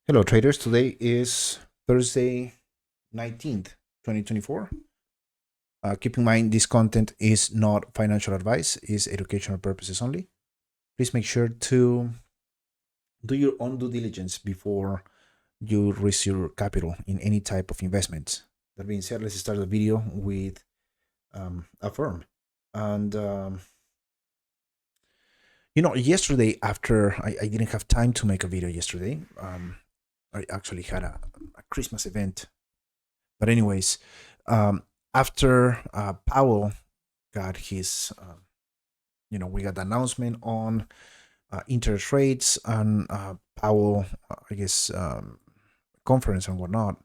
Hello, traders. Today is Thursday, 19th, 2024. Keep in mind, this content is not financial advice, is educational purposes only. Please make sure to do your own due diligence before you risk your capital in any type of investments. That being said, let's start the video with a firm. And, yesterday, after I didn't have time to make a video yesterday, I actually had a Christmas event. But anyways, after Powell got his, we got the announcement on interest rates and Powell, I guess, conference and whatnot.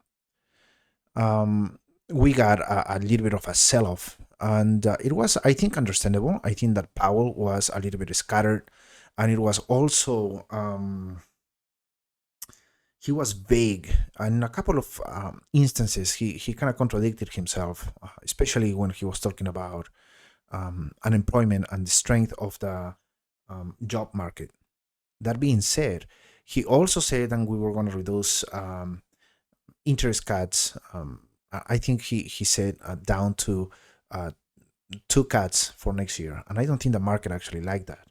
We got a little bit of a sell-off, and it was, I think, understandable. I think that Powell was a little bit scattered, and it was also he was vague, and in a couple of instances he kind of contradicted himself, especially when he was talking about unemployment and the strength of the job market. That being said, he also said that we were going to reduce interest cuts. I think he said down to 2 cuts for next year, and I don't think the market actually liked that.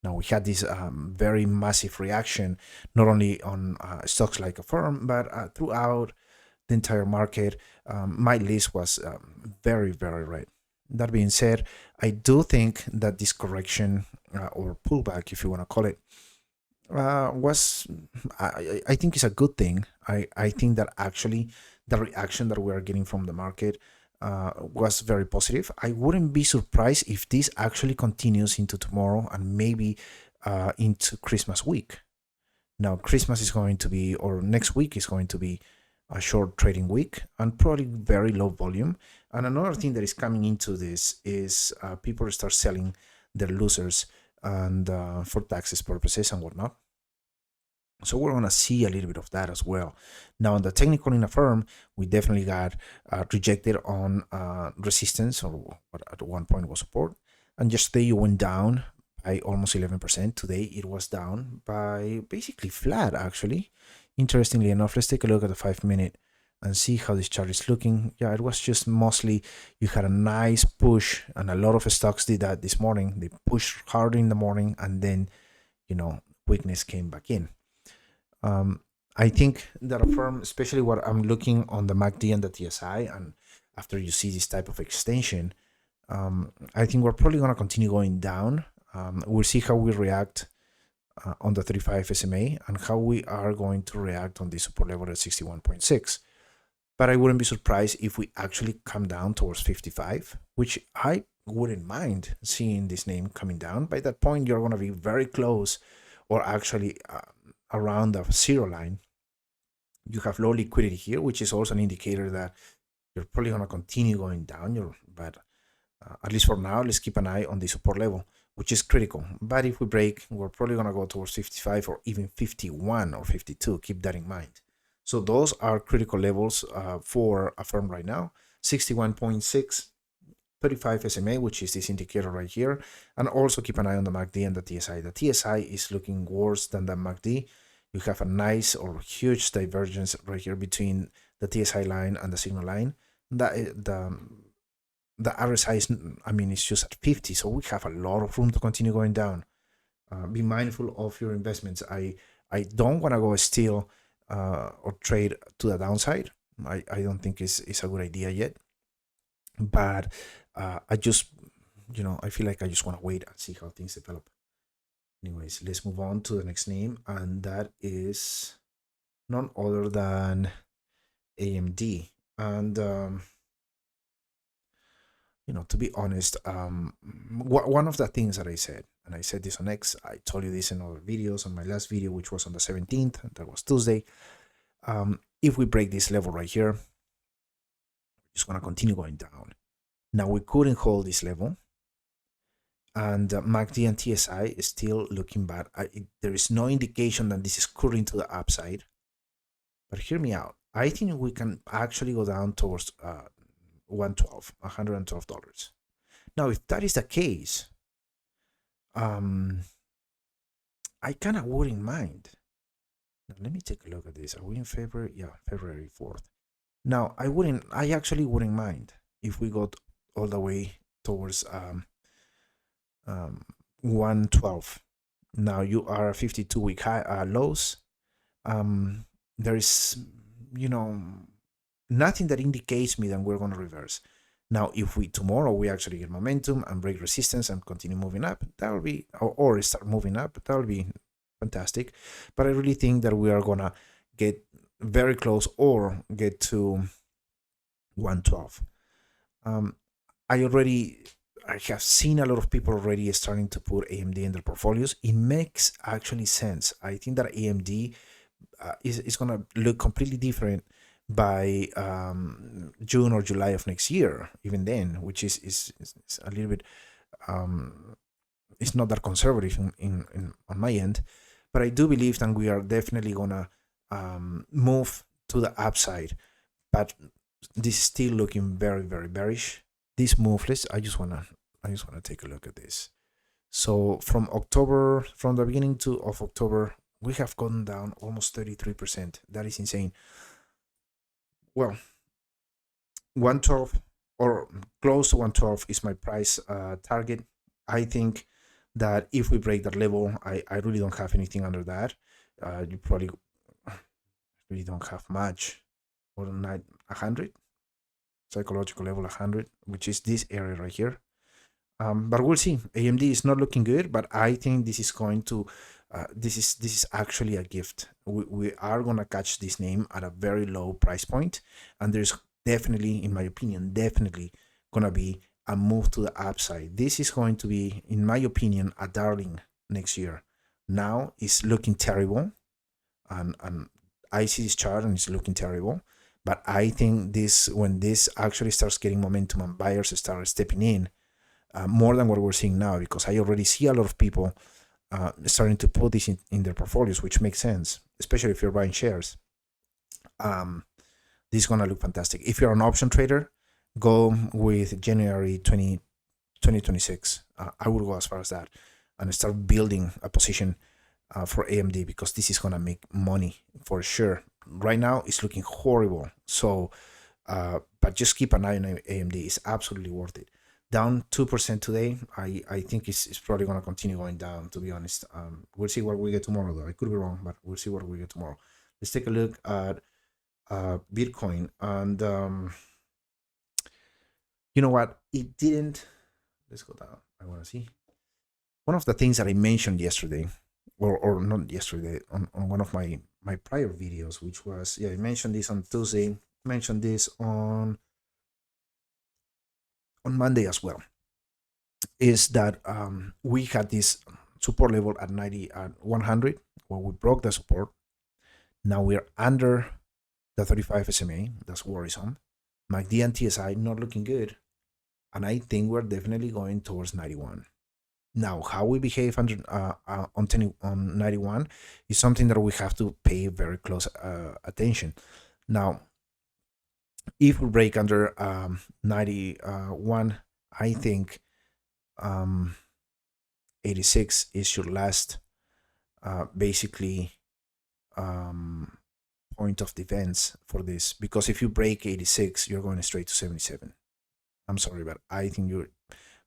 Now, we had this very massive reaction, not only on stocks like AFRM, but throughout the entire market. My list was very, very red. That being said, I do think that this correction or pullback, if you want to call it, I think is a good thing. I think that actually the reaction that we are getting from the market was very positive. I wouldn't be surprised if this actually continues into tomorrow and maybe into Christmas week. Now, Christmas is going to be, or next week is going to be a short trading week and probably very low volume. And another thing that is coming into this is people start selling their losers and for taxes purposes and whatnot. So we're going to see a little bit of that as well. Now, on the technical in a firm, we definitely got rejected on resistance, or what at one point was support. And yesterday you went down by almost 11%. Today it was down by basically flat, actually. Interestingly enough, let's take a look at the 5-minute and see how this chart is looking. Yeah, it was just mostly, you had a nice push, and a lot of stocks did that this morning. They pushed hard in the morning, and then, weakness came back in. I think that a firm, especially what I'm looking on the MACD and the TSI, and after you see this type of extension, I think we're probably going to continue going down. We'll see how we react on the 35 SMA and how we are going to react on the support level at 61.6. But I wouldn't be surprised if we actually come down towards 55, which I wouldn't mind seeing this name coming down. By that point, you're going to be very close, or actually around the zero line. You have low liquidity here, which is also an indicator that you're probably going to continue going down. But at least for now, let's keep an eye on the support level, which is critical. But if we break, we're probably going to go towards 55 or even 51 or 52. Keep that in mind. So those are critical levels for a firm right now. 61.6, 35 SMA, which is this indicator right here. And also keep an eye on the MACD and the TSI. The TSI is looking worse than the MACD. You have a nice or huge divergence right here between the TSI line and the signal line. The RSI is, it's just at 50, so we have a lot of room to continue going down. Be mindful of your investments. I don't want to go steal or trade to the downside. I don't think it's a good idea yet. But I just, I feel like I just want to wait and see how things develop. Anyways, let's move on to the next name, and that is none other than AMD. And to be honest, one of the things that I said, and I said this on X, I told you this in other videos, on my last video, which was on the 17th, that was Tuesday. If we break this level right here, we're just going to continue going down. Now, we couldn't hold this level, and MACD and TSI is still looking bad. There is no indication that this is curling to the upside. But hear me out. I think we can actually go down towards $112. Now, if that is the case, I kind of wouldn't mind. Now, let me take a look at this. Are we in February? Yeah, February 4th. Now, I actually wouldn't mind if we got all the way towards um, 112. Now you are 52-week high lows. There is, you know, nothing that indicates me that we're going to reverse. Now, if we tomorrow we actually get momentum and break resistance and continue moving up, that will be, or start moving up, that will be fantastic. But I really think that we are gonna get very close or get to 112. Um, I have seen a lot of people already starting to put AMD in their portfolios. It makes actually sense. I think that AMD is going to look completely different by June or July of next year, even then, which is a little bit, it's not that conservative in on my end. But I do believe that we are definitely going to move to the upside. But this is still looking very, very bearish. This move, I just wanna take a look at this. So from the beginning of October, we have gone down almost 33%. That is insane. Well, 112 or close to 112 is my price target. I think that if we break that level, I really don't have anything under that. You probably really don't have much. More than 100 psychological level 100, which is this area right here. But we'll see. AMD is not looking good, but I think this is going to this is actually a gift. We are gonna catch this name at a very low price point, and there's definitely, in my opinion, definitely gonna be a move to the upside. This is going to be, in my opinion, a darling next year. Now it's looking terrible, and I see this chart and it's looking terrible. But I think when this actually starts getting momentum and buyers start stepping in, more than what we're seeing now, because I already see a lot of people starting to put this in their portfolios, which makes sense, especially if you're buying shares. This is going to look fantastic. If you're an option trader, go with January 2026. I would go as far as that and start building a position for AMD, because this is going to make money for sure. Right now, it's looking horrible. So, but just keep an eye on AMD. It's absolutely worth it. Down 2% today. I think it's probably going to continue going down, to be honest. We'll see what we get tomorrow, though. I could be wrong, but we'll see what we get tomorrow. Let's take a look at Bitcoin. And you know what? It didn't. Let's go down. I want to see. One of the things that I mentioned yesterday, or not yesterday, on one of my prior videos, which was, I mentioned this on Tuesday, mentioned this on Monday as well, is that we had this support level at 100 when we broke the support. Now we're under the 35 SMA. That's worrisome. MACD and TSI not looking good, and I think we're definitely going towards 91. Now, how we behave on 91 is something that we have to pay very close attention. Now, if we break under 91, I think 86 is your last basically point of defense for this, because if you break 86, you're going straight to 77. I'm sorry, but I think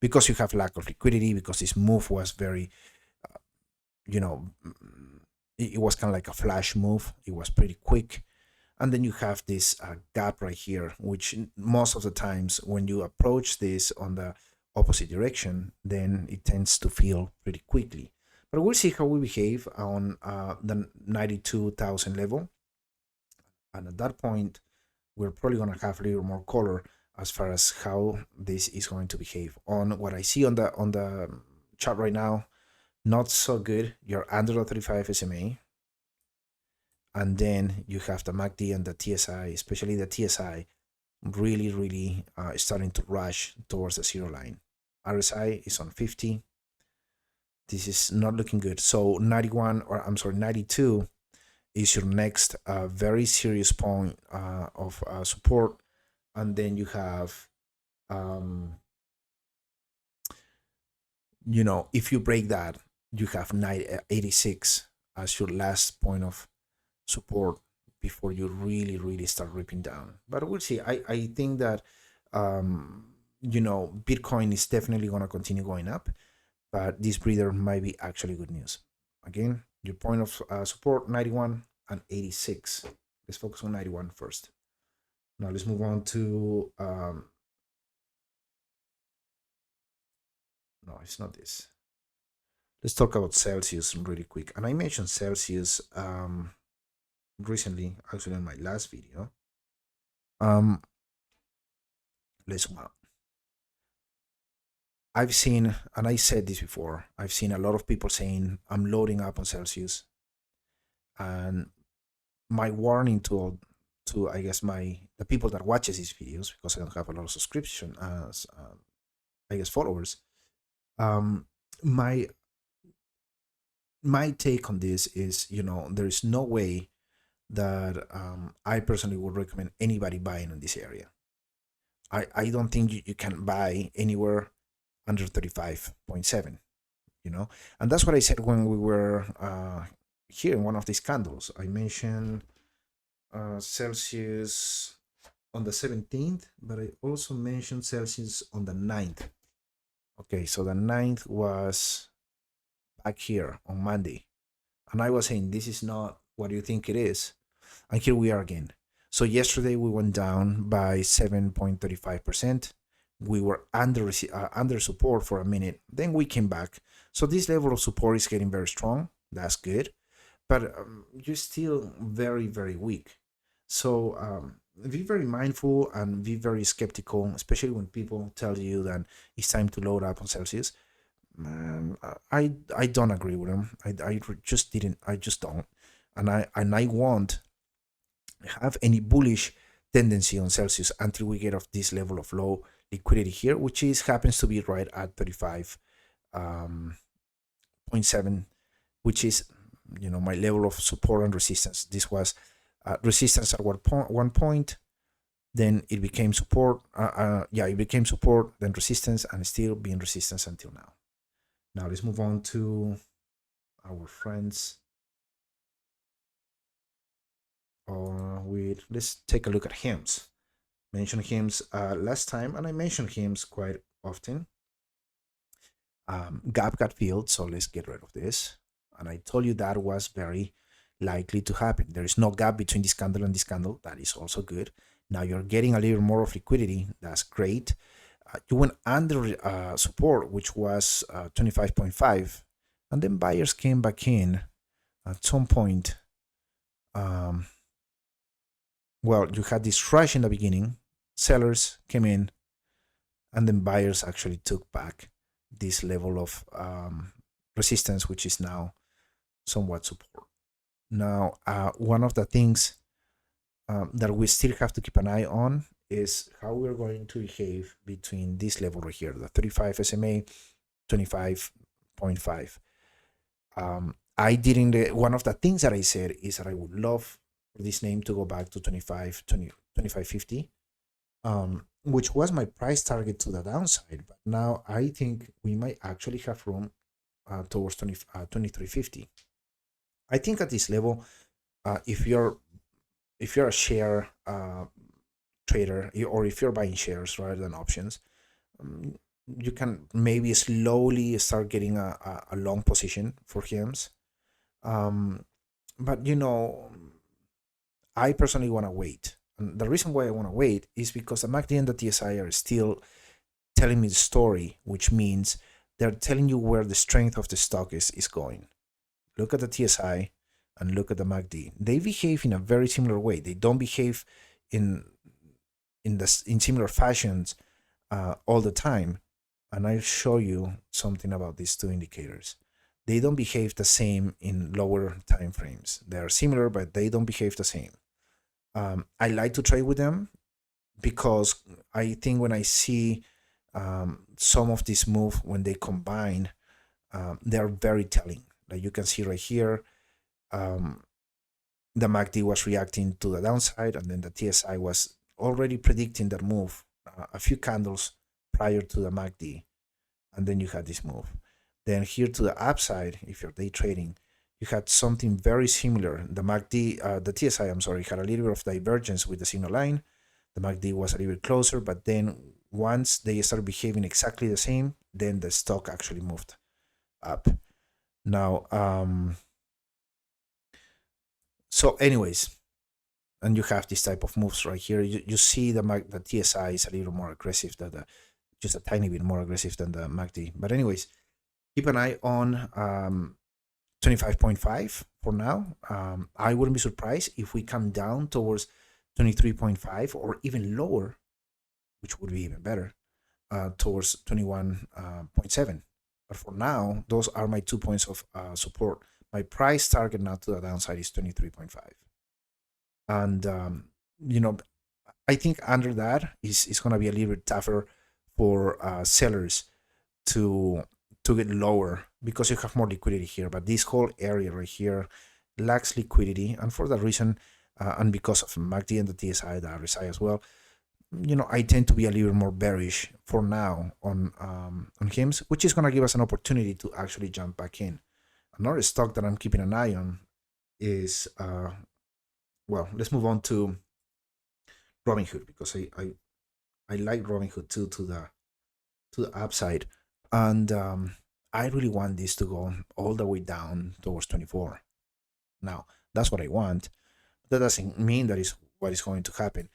because you have lack of liquidity, because this move was very, it was kind of like a flash move. It was pretty quick. And then you have this gap right here, which most of the times when you approach this on the opposite direction, then it tends to fill pretty quickly. But we'll see how we behave on the 92,000 level. And at that point, we're probably going to have a little more color as far as how this is going to behave. On what I see on the chart right now, not so good. You're under the 35 SMA. And then you have the MACD and the TSI, especially the TSI, really, really starting to rush towards the zero line. RSI is on 50. This is not looking good. So 92 is your next very serious point of support. And then you have, if you break that, you have 86 as your last point of support before you really start ripping down. But we'll see. I think that Bitcoin is definitely going to continue going up, but this breather might be actually good news. Again, your point of support 91 and 86. Let's focus on 91 first. Now let's move on to no, it's not this. Let's talk about Celsius really quick. And I mentioned Celsius recently, actually in my last video. Let's zoom out. I've seen, and I said this before, I've seen a lot of people saying I'm loading up on Celsius, and my warning to I guess the people that watches these videos, because I don't have a lot of subscription as I guess followers. My take on this is, there is no way that I personally would recommend anybody buying in this area. I don't think you can buy anywhere under 35.7, and that's what I said when we were here in one of these candles. I mentioned Celsius on the 17th, but I also mentioned Celsius on the 9th. Okay, so the 9th was back here on Monday, and I was saying this is not what you think it is, and here we are again. So yesterday we went down by 7.35%. We were under support for a minute, then we came back. So this level of support is getting very strong. That's good, but you're still very, very weak. So be very mindful and be very skeptical, especially when people tell you that it's time to load up on Celsius. I don't agree with them. I just don't, and I won't have any bullish tendency on Celsius until we get off this level of low liquidity here, which happens to be right at 35.7, which is my level of support and resistance. This was resistance at one point, then it became support. It became support, then resistance, and still being resistance until now. Now let's move on to our friends. Let's take a look at HIMS. Mentioned HIMS last time, and I mentioned HIMS quite often. Gap got filled, so let's get rid of this. And I told you that was very likely to happen. There is no gap between this candle and this candle. That is also good. Now you're getting a little more of liquidity. That's great. You went under support, which was 25.5, and then buyers came back in at some point. Well, you had this rush in the beginning, sellers came in, and then buyers actually took back this level of resistance, which is now somewhat support. Now, one of the things that we still have to keep an eye on is how we're going to behave between this level right here, the 35 SMA, 25.5. One of the things that I said is that I would love for this name to go back to 25.50, which was my price target to the downside. But now I think we might actually have room towards 23.50. I think at this level, if you're a share trader, or if you're buying shares rather than options, you can maybe slowly start getting a long position for HIMS. But I personally want to wait. And the reason why I want to wait is because the MACD and the TSI are still telling me the story, which means they're telling you where the strength of the stock is going. Look at the TSI and look at the MACD. They behave in a very similar way. They don't behave in similar fashions all the time. And I'll show you something about these two indicators. They don't behave the same in lower time frames. They are similar, but they don't behave the same. I like to trade with them because I think when I see some of these move, when they combine, they are very telling. Like you can see right here, the MACD was reacting to the downside, and then the TSI was already predicting that move a few candles prior to the MACD, and then you had this move. Then here to the upside, if you're day trading, you had something very similar. The MACD, the TSI, I'm sorry, had a little bit of divergence with the signal line. The MACD was a little bit closer, but then once they started behaving exactly the same, then the stock actually moved up. Now, so anyways, and you have this type of moves right here. You see the TSI is a little more aggressive than just a tiny bit more aggressive than the MACD. But anyways, keep an eye on 25.5 for now. I wouldn't be surprised if we come down towards 23.5 or even lower, which would be even better, towards 21.7. But for now, those are my 2 points of support. My price target now to the downside is 23.5. And, I think under that is going to be a little bit tougher for sellers to get lower because you have more liquidity here. But this whole area right here lacks liquidity. And for that reason, and because of MACD and the TSI, the RSI as well, I tend to be a little more bearish for now on HIMS, which is going to give us an opportunity to actually jump back in. Another stock that I'm keeping an eye on is, let's move on to Robinhood, because I like Robinhood too to the upside, and I really want this to go all the way down towards 24. Now that's what I want. That doesn't mean that is what is going to happen.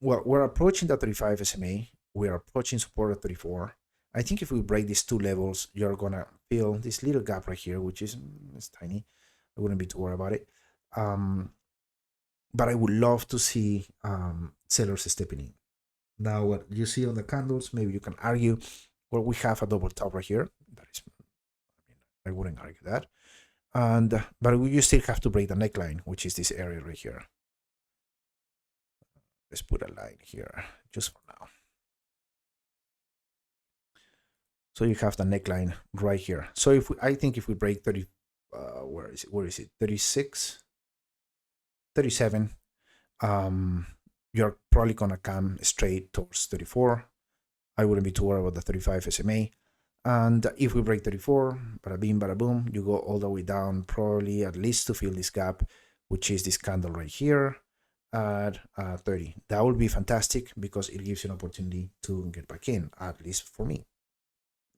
Well, we're approaching the 35 SMA. We're approaching support at 34. I think if we break these two levels, you're gonna feel this little gap right here, which is it's tiny. I wouldn't be too worried about it. But I would love to see sellers stepping in. Now, what you see on the candles, maybe you can argue, well, we have a double top right here. That is, I wouldn't argue that. But you still have to break the neckline, which is this area right here. Let's put a line here just for now. So you have the neckline right here. So I think if we break 30, where is it? 36, 37. You're probably gonna come straight towards 34. I wouldn't be too worried about the 35 SMA. And if we break 34, bada bing, bada boom, you go all the way down, probably at least to fill this gap, which is this candle right here at 30. That would be fantastic because it gives you an opportunity to get back in, at least for me.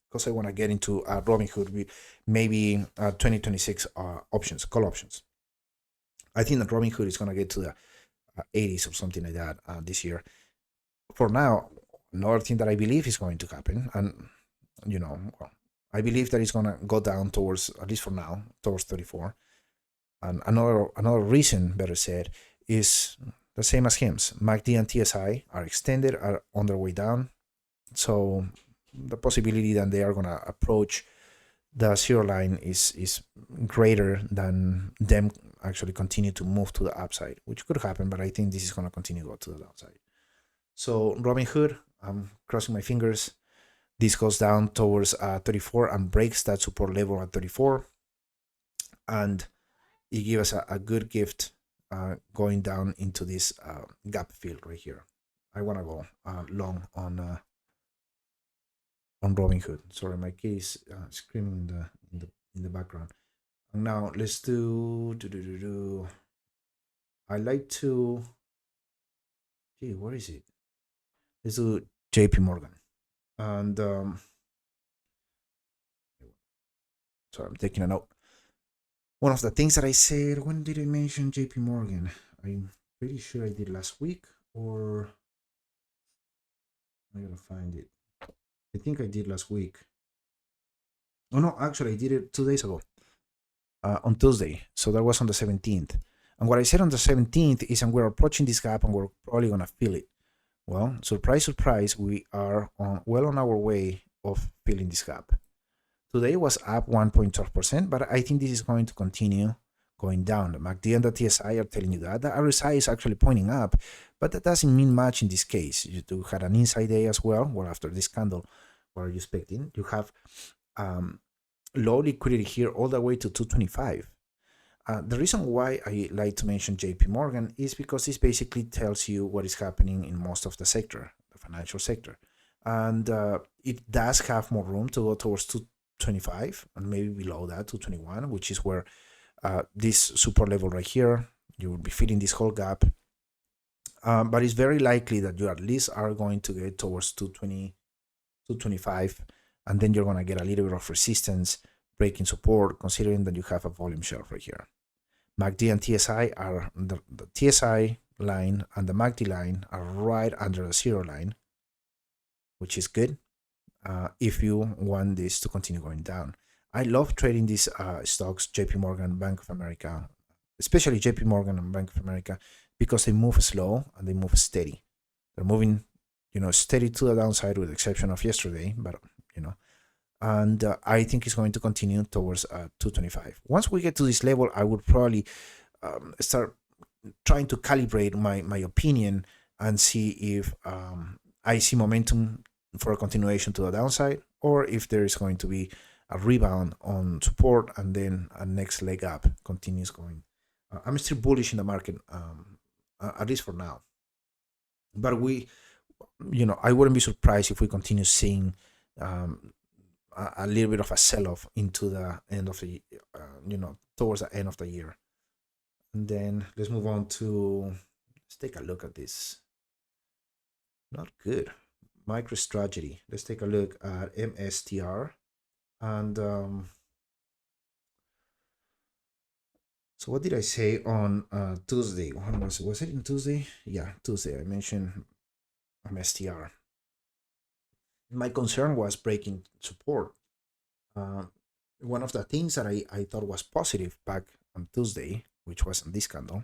Because I want to get into Robinhood with maybe 2026 options, call options. I think that Robinhood is going to get to the 80s or something like that this year. For now, another thing that I believe is going to happen, and I believe that it's going to go down towards, at least for now, towards 34. And another reason, better said, is the same as HIMS. MACD and TSI are extended, are on their way down. So the possibility that they are going to approach the zero line is greater than them actually continue to move to the upside, which could happen, but I think this is going to continue to go to the downside. So Robinhood, I'm crossing my fingers. This goes down towards 34 and breaks that support level at 34. And it gives us a good gift going down into this gap fill right here. I want to go long on Robinhood. Sorry, my kid is screaming in the background. And now let's do. I like to. Gee, where is it? Let's do JP Morgan. And sorry, I'm taking a note. One of the things that I said, when did I mention JP Morgan? I'm pretty sure I did last week, or I gotta find it. I think I did last week. Oh no, actually I did it 2 days ago, on Tuesday. So that was on the 17th. And what I said on the 17th is, and we're approaching this gap and we're probably gonna feel it. Well, surprise, surprise, we are well on our way of filling this gap. Today was up 1.12%, but I think this is going to continue going down. The MACD and the TSI are telling you that. The RSI is actually pointing up, but that doesn't mean much in this case. You do had an inside day as well. Well, after this candle, what are you expecting? You have low liquidity here all the way to 225. The reason why I like to mention JP Morgan is because this basically tells you what is happening in most of the sector, the financial sector. And it does have more room to go towards 225 and maybe below that, 221, which is where this support level right here. You will be filling this whole gap. But it's very likely that you at least are going to get towards 220, 225, and then you're going to get a little bit of resistance, breaking support, considering that you have a volume shelf right here. MACD and TSI are the TSI line and the MACD line are right under the 0 line, which is good if you want this to continue going down. I love trading these stocks, JP Morgan, Bank of America, especially JP Morgan and Bank of America, because they move slow and they move steady. They're moving, steady to the downside with the exception of yesterday, but, and I think it's going to continue towards 225. Once we get to this level, I would probably start trying to calibrate my opinion and see if I see momentum for a continuation to the downside, or if there is going to be a rebound on support and then a next leg up continues going. I'm still bullish in the market, at least for now. But I wouldn't be surprised if we continue seeing a little bit of a sell-off into the end of the, towards the end of the year. And then let's move on to, let's take a look at this. Not good. MicroStrategy. Let's take a look at MSTR. And so what did I say on Tuesday? When was it in Tuesday? Yeah, Tuesday. I mentioned MSTR. My concern was breaking support. One of the things that I thought was positive back on Tuesday, which was on this candle,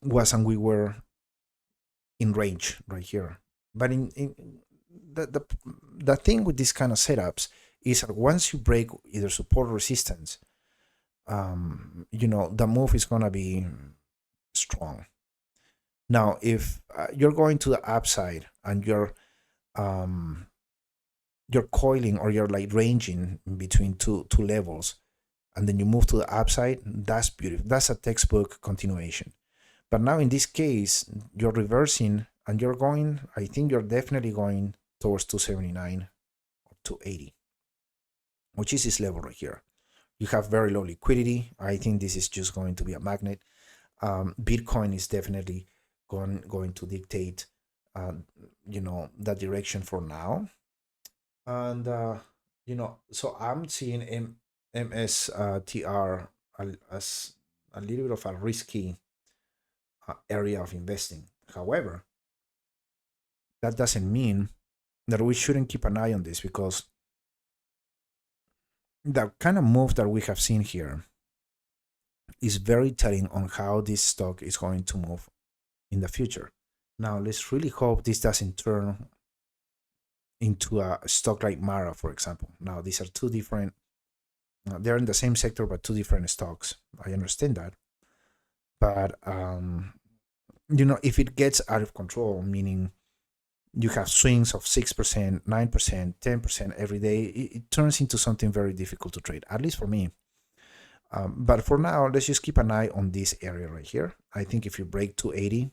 was, and we were in range right here. But in the thing with this kind of setups is that once you break either support or resistance, the move is gonna be strong. Now, if you're going to the upside and you're coiling, or you're like ranging between two levels, and then you move to the upside, that's beautiful. That's a textbook continuation. But now in this case, you're reversing and you're going, I think you're definitely going towards 279 or 280, which is this level right here. You have very low liquidity. I think this is just going to be a magnet. Bitcoin is definitely going to dictate, that direction for now. And, so I'm seeing MSTR as a little bit of a risky area of investing. However, that doesn't mean that we shouldn't keep an eye on this, because the kind of move that we have seen here is very telling on how this stock is going to move in the future. Now, let's really hope this doesn't turn into a stock like Mara, for example. Now, these are two different, they're in the same sector, but two different stocks. I understand that. But, if it gets out of control, meaning you have swings of 6%, 9%, 10% every day, it turns into something very difficult to trade, at least for me. But for now, let's just keep an eye on this area right here. I think if you break 280,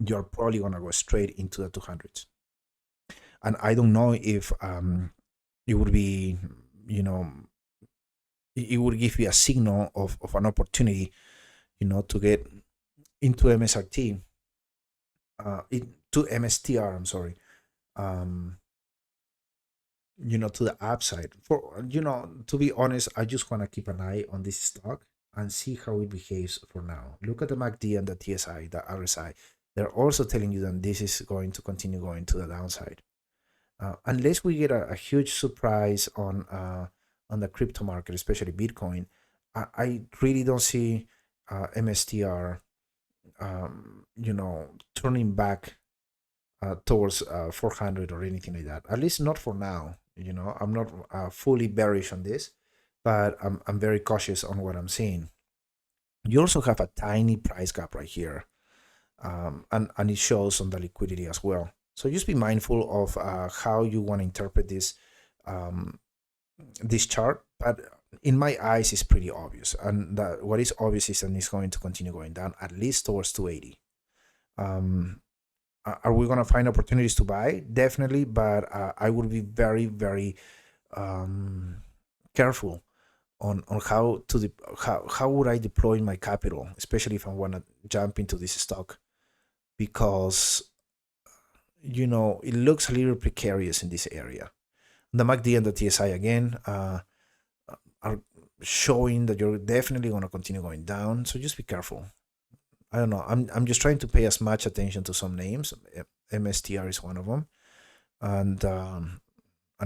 you're probably going to go straight into the 200s. And I don't know if it would be, it would give you a signal of an opportunity, to get into MSRT, to MSTR, I'm sorry, to the upside. For, to be honest, I just want to keep an eye on this stock and see how it behaves for now. Look at the MACD and the TSI, the RSI. They're also telling you that this is going to continue going to the downside. Unless we get a huge surprise on the crypto market, especially Bitcoin, I really don't see MSTR, turning back towards 400 or anything like that. At least not for now. I'm not fully bearish on this, but I'm very cautious on what I'm seeing. You also have a tiny price gap right here, and it shows on the liquidity as well. So just be mindful of how you want to interpret this this chart. But in my eyes, it's pretty obvious. And what is obvious is that it's going to continue going down at least towards 280. Are we going to find opportunities to buy? Definitely, but I would be very, very careful on how to how would I deploy my capital, especially if I want to jump into this stock, because it looks a little precarious in this area. The MACD and the TSI again are showing that you're definitely going to continue going down. So just be careful. I don't know. I'm just trying to pay as much attention to some names. MSTR is one of them, and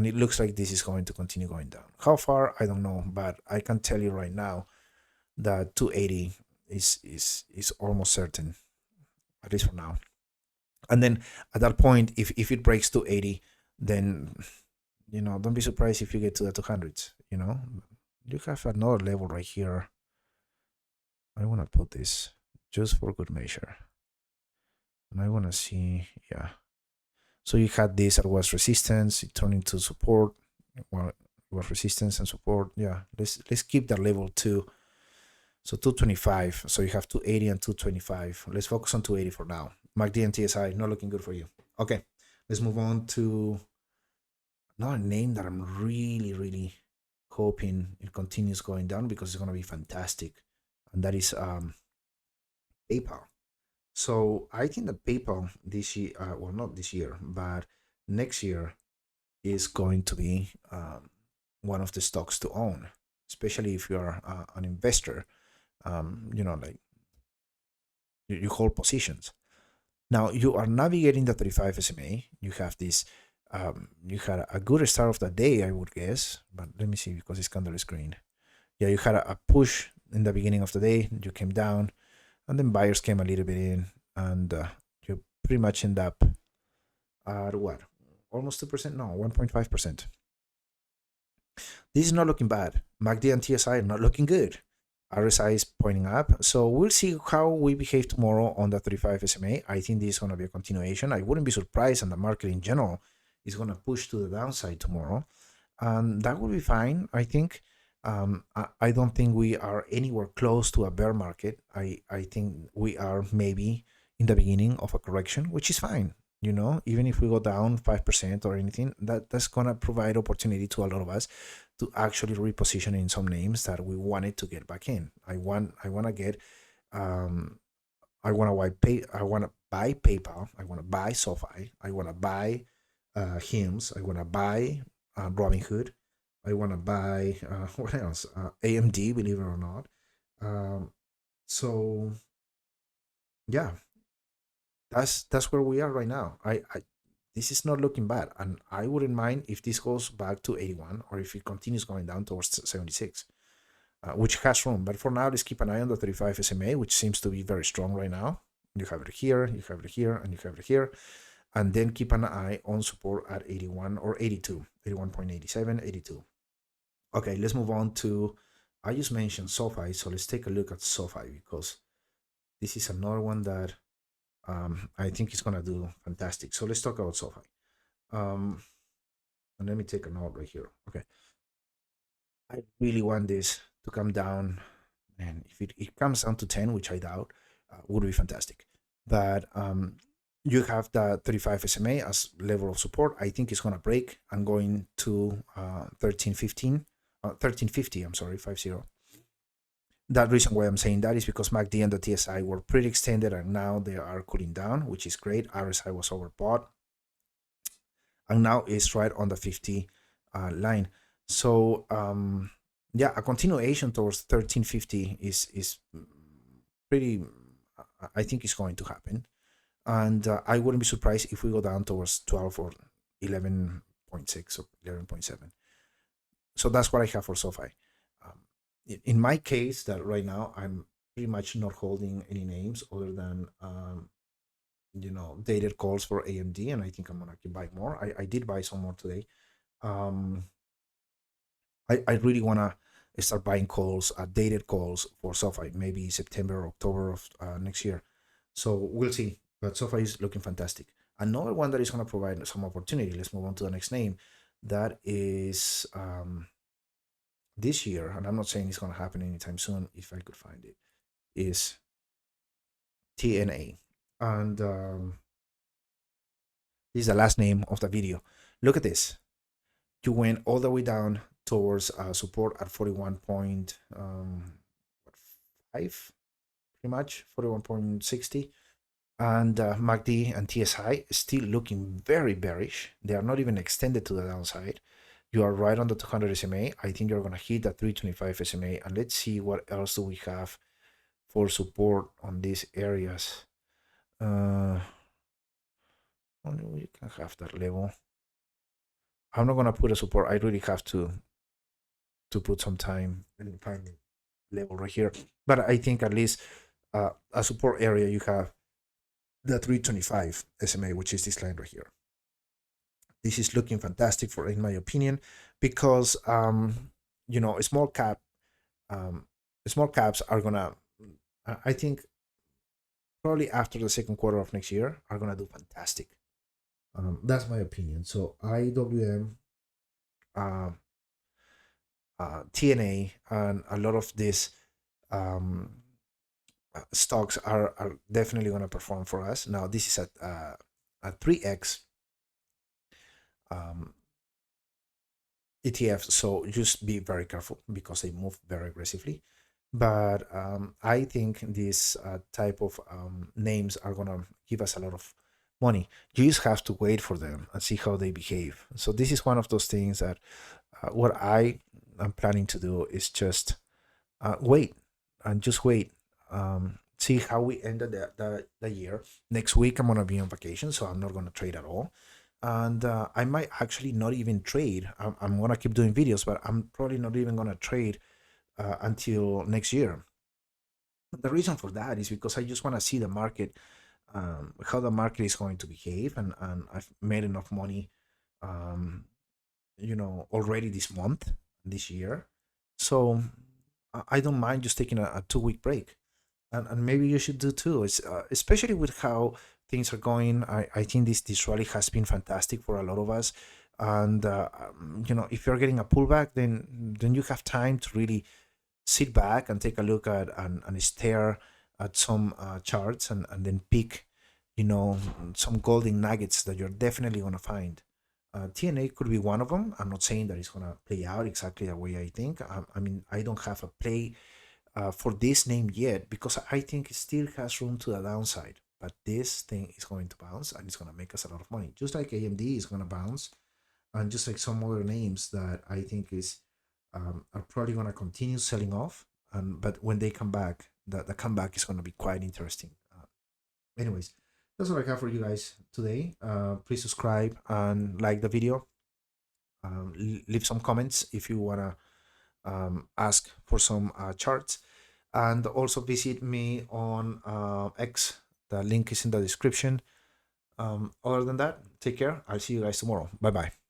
it looks like this is going to continue going down. How far, I don't know, but I can tell you right now that 280 is almost certain, at least for now. And then at that point, if it breaks 280, then don't be surprised if you get to the 200s. You have another level right here. I want to put this just for good measure, and I want to see, yeah. So you had this that was resistance, it turned into support. Well, it was resistance and support. Yeah, let's keep that level too. So 225. So you have 280 and 225. Let's focus on 280 for now. MACD and TSI not looking good for you. Okay, let's move on to another name that I'm really, really hoping it continues going down because it's going to be fantastic, and that is PayPal. So I think that PayPal this year, well, not this year, but next year is going to be one of the stocks to own, especially if you're an investor. Like you hold positions. Now you are navigating the 35 SMA. You have this. You had a good start of the day, I would guess, but let me see because it's candle screen. Yeah, you had a push in the beginning of the day. You came down, and then buyers came a little bit in, and you pretty much end up at what? Almost 2%? No, 1.5%. This is not looking bad. MACD and TSI are not looking good. RSI is pointing up. So we'll see how we behave tomorrow on the 35 SMA. I think this is going to be a continuation. I wouldn't be surprised, and the market in general is going to push to the downside tomorrow. And that will be fine, I think. I don't think we are anywhere close to a bear market. I think we are maybe in the beginning of a correction, which is fine. Even if we go down 5% or anything, that's going to provide opportunity to a lot of us to actually reposition in some names that we wanted to get back in. I want to get, I want to buy PayPal. I want to buy SOFI. I want to buy HIMS. I want to buy Robinhood. I want to buy what else? AMD, believe it or not. So yeah, that's where we are right now. This is not looking bad, and I wouldn't mind if this goes back to 81 or if it continues going down towards 76, which has room. But for now, let's keep an eye on the 35 SMA, which seems to be very strong right now. You have it here, you have it here, and you have it here. And then keep an eye on support at 81 or 82, 81.87, 82. Okay, let's move on to, I just mentioned SOFI, so let's take a look at SOFI because this is another one that I think is going to do fantastic. So let's talk about SOFI. And let me take a note right here. Okay. I really want this to come down. And if it comes down to 10, which I doubt, would be fantastic. But you have the 35 SMA as level of support. I think it's going to break and going to 1350, I'm sorry, 50. That reason why I'm saying that is because MACD and the TSI were pretty extended and now they are cooling down, which is great. RSI was overbought and now it's right on the 50 line. So yeah, a continuation towards 1350 is pretty, I think it's going to happen. And I wouldn't be surprised if we go down towards 12 or 11.6 or 11.7. So that's what I have for SOFI. In my case, that right now I'm pretty much not holding any names other than dated calls for AMD, and I think I'm gonna buy more. I did buy some more today. I really wanna start buying calls, dated calls for SOFI, maybe September or October of next year. So we'll see. But SOFI is looking fantastic. Another one that is gonna provide some opportunity. Let's move on to the next name. That is this year, and I'm not saying it's going to happen anytime soon if I could find it, is TNA. And this is the last name of the video. Look at this. You went all the way down towards support at 41.5, pretty much 41.60. And MACD and TSI still looking very bearish. They are not even extended to the downside. You are right on the 200 SMA. I think you're going to hit the 325 SMA. And let's see what else do we have for support on these areas. Only we can have that level. I'm not going to put a support. I really have to put some time and find the level right here. But I think at least a support area, you have the 325 SMA, which is this line right here. This is looking fantastic for, in my opinion, because you know, small caps are gonna, I think, probably after the second quarter of next year, are gonna do fantastic. That's my opinion. So IWM, TNA, and a lot of these stocks are definitely going to perform for us. Now this is at 3x ETFs, so just be very careful because they move very aggressively. But I think these type of names are going to give us a lot of money. You just have to wait for them and see how they behave. So this is one of those things that what I am planning to do is just wait and just wait. See how we ended the year. Next week I'm gonna be on vacation, so I'm not gonna trade at all, and I might actually not even trade. I'm gonna keep doing videos, but I'm probably not even gonna trade until next year. The reason for that is because I just want to see the market, how the market is going to behave, and I've made enough money, you know, already this month, this year, so I don't mind just taking a 2 week break. And maybe you should do too. It's especially with how things are going. I think this rally has been fantastic for a lot of us. And you know, if you're getting a pullback, then you have time to really sit back and take a look at and stare at some charts and then pick, you know, some golden nuggets that you're definitely gonna find. TNA could be one of them. I'm not saying that it's gonna play out exactly the way I think. I mean, I don't have a play for this name yet because I think it still has room to the downside. But this thing is going to bounce and it's going to make us a lot of money. Just like AMD is going to bounce, and just like some other names that I think is are probably going to continue selling off. But when they come back, the comeback is going to be quite interesting. Anyways, that's what I have for you guys today. Please subscribe and like the video. Leave some comments if you want to ask for some charts, and also visit me on X. The link is in the description. Other than that, take care. I'll see you guys tomorrow. Bye bye.